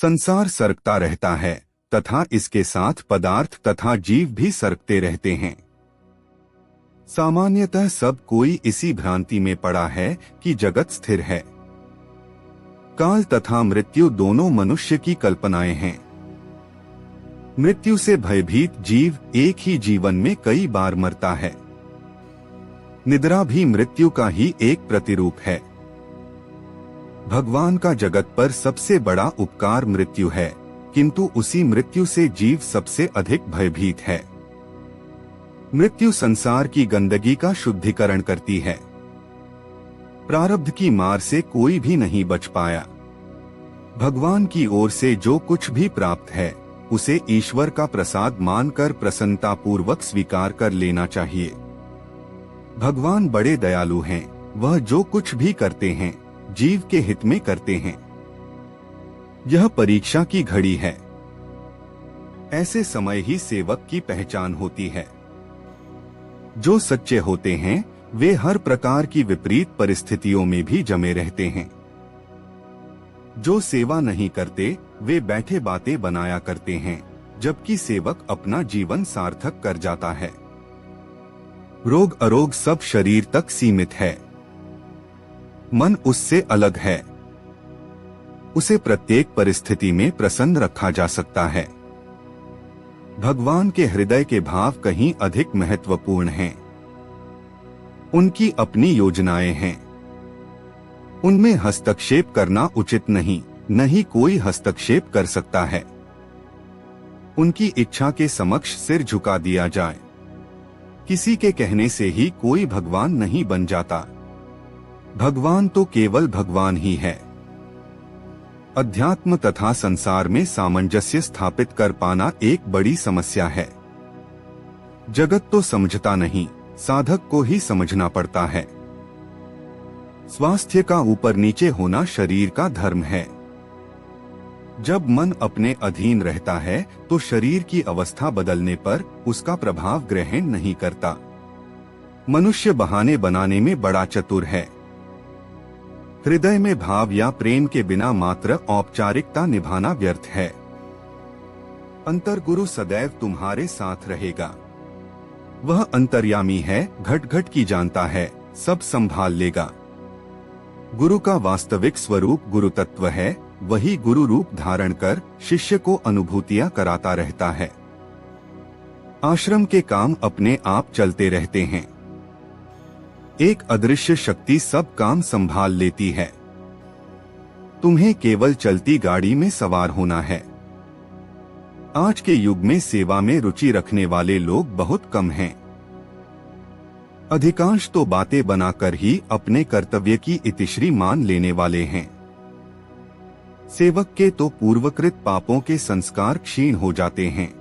संसार सरकता रहता है तथा इसके साथ पदार्थ तथा जीव भी सरकते रहते हैं। सामान्यतः सब कोई इसी भ्रांति में पड़ा है कि जगत स्थिर है। काल तथा मृत्यु दोनों मनुष्य की कल्पनाएं हैं। मृत्यु से भयभीत जीव एक ही जीवन में कई बार मरता है। निद्रा भी मृत्यु का ही एक प्रतिरूप है। भगवान का जगत पर सबसे बड़ा उपकार मृत्यु है, किंतु उसी मृत्यु से जीव सबसे अधिक भयभीत है। मृत्यु संसार की गंदगी का शुद्धिकरण करती है। प्रारब्ध की मार से कोई भी नहीं बच पाया। भगवान की ओर से जो कुछ भी प्राप्त है उसे ईश्वर का प्रसाद मानकर प्रसन्नतापूर्वक स्वीकार कर लेना चाहिए। भगवान बड़े दयालु हैं, वह जो कुछ भी करते हैं जीव के हित में करते हैं। यह परीक्षा की घड़ी है। ऐसे समय ही सेवक की पहचान होती है। जो सच्चे होते हैं वे हर प्रकार की विपरीत परिस्थितियों में भी जमे रहते हैं। जो सेवा नहीं करते वे बैठे बातें बनाया करते हैं, जबकि सेवक अपना जीवन सार्थक कर जाता है। रोग अरोग सब शरीर तक सीमित है। मन उससे अलग है। उसे प्रत्येक परिस्थिति में प्रसन्न रखा जा सकता है। भगवान के हृदय के भाव कहीं अधिक महत्वपूर्ण हैं। उनकी अपनी योजनाएं हैं। उनमें हस्तक्षेप करना उचित नहीं, न ही कोई हस्तक्षेप कर सकता है। उनकी इच्छा के समक्ष सिर झुका दिया जाए। किसी के कहने से ही कोई भगवान नहीं बन जाता। भगवान तो केवल भगवान ही है। अध्यात्म तथा संसार में सामंजस्य स्थापित कर पाना एक बड़ी समस्या है। जगत तो समझता नहीं, साधक को ही समझना पड़ता है। स्वास्थ्य का ऊपर नीचे होना शरीर का धर्म है। जब मन अपने अधीन रहता है तो शरीर की अवस्था बदलने पर उसका प्रभाव ग्रहण नहीं करता। मनुष्य बहाने बनाने में बड़ा चतुर है। हृदय में भाव या प्रेम के बिना मात्र औपचारिकता निभाना व्यर्थ है। अंतर्गुरु सदैव तुम्हारे साथ रहेगा। वह अंतर्यामी है, घट घट की जानता है, सब संभाल लेगा। गुरु का वास्तविक स्वरूप गुरु तत्व है। वही गुरु रूप धारण कर शिष्य को अनुभूतियां कराता रहता है। आश्रम के काम अपने आप चलते रहते हैं। एक अदृश्य शक्ति सब काम संभाल लेती है। तुम्हें केवल चलती गाड़ी में सवार होना है। आज के युग में सेवा में रुचि रखने वाले लोग बहुत कम हैं। अधिकांश तो बातें बनाकर ही अपने कर्तव्य की इतिश्री मान लेने वाले हैं। सेवक के तो पूर्वकृत पापों के संस्कार क्षीण हो जाते हैं।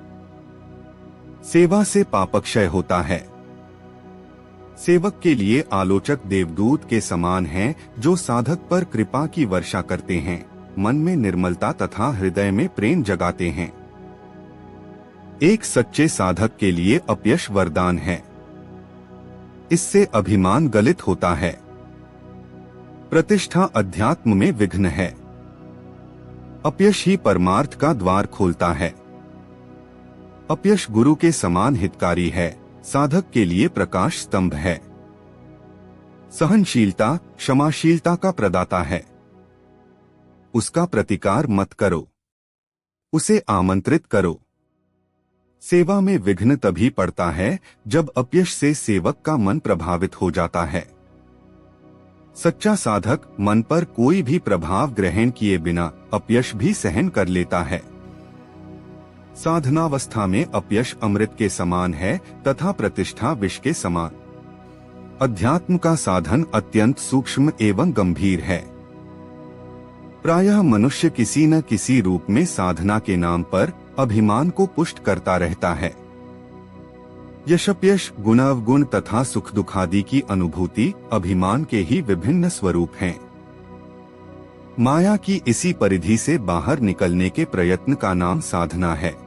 सेवा से पापक्षय होता है। सेवक के लिए आलोचक देवदूत के समान हैं, जो साधक पर कृपा की वर्षा करते हैं, मन में निर्मलता तथा हृदय में प्रेम जगाते हैं। एक सच्चे साधक के लिए अपयश वरदान है। इससे अभिमान गलित होता है। प्रतिष्ठा अध्यात्म में विघ्न है। अपयश ही परमार्थ का द्वार खोलता है। अपयश गुरु के समान हितकारी है, साधक के लिए प्रकाश स्तंभ है। सहनशीलता क्षमाशीलता का प्रदाता है। उसका प्रतिकार मत करो, उसे आमंत्रित करो। सेवा में विघ्न तभी पड़ता है जब अपयश से सेवक का मन प्रभावित हो जाता है। सच्चा साधक मन पर कोई भी प्रभाव ग्रहण किए बिना अपयश भी सहन कर लेता है। साधनावस्था में अपयश अमृत के समान है तथा प्रतिष्ठा विष के समान। अध्यात्म का साधन अत्यंत सूक्ष्म एवं गंभीर है। प्रायः मनुष्य किसी न किसी रूप में साधना के नाम पर अभिमान को पुष्ट करता रहता है। यशप्यश गुण अवगुण तथा सुख दुखादि की अनुभूति अभिमान के ही विभिन्न स्वरूप हैं। माया की इसी परिधि से बाहर निकलने के प्रयत्न का नाम साधना है।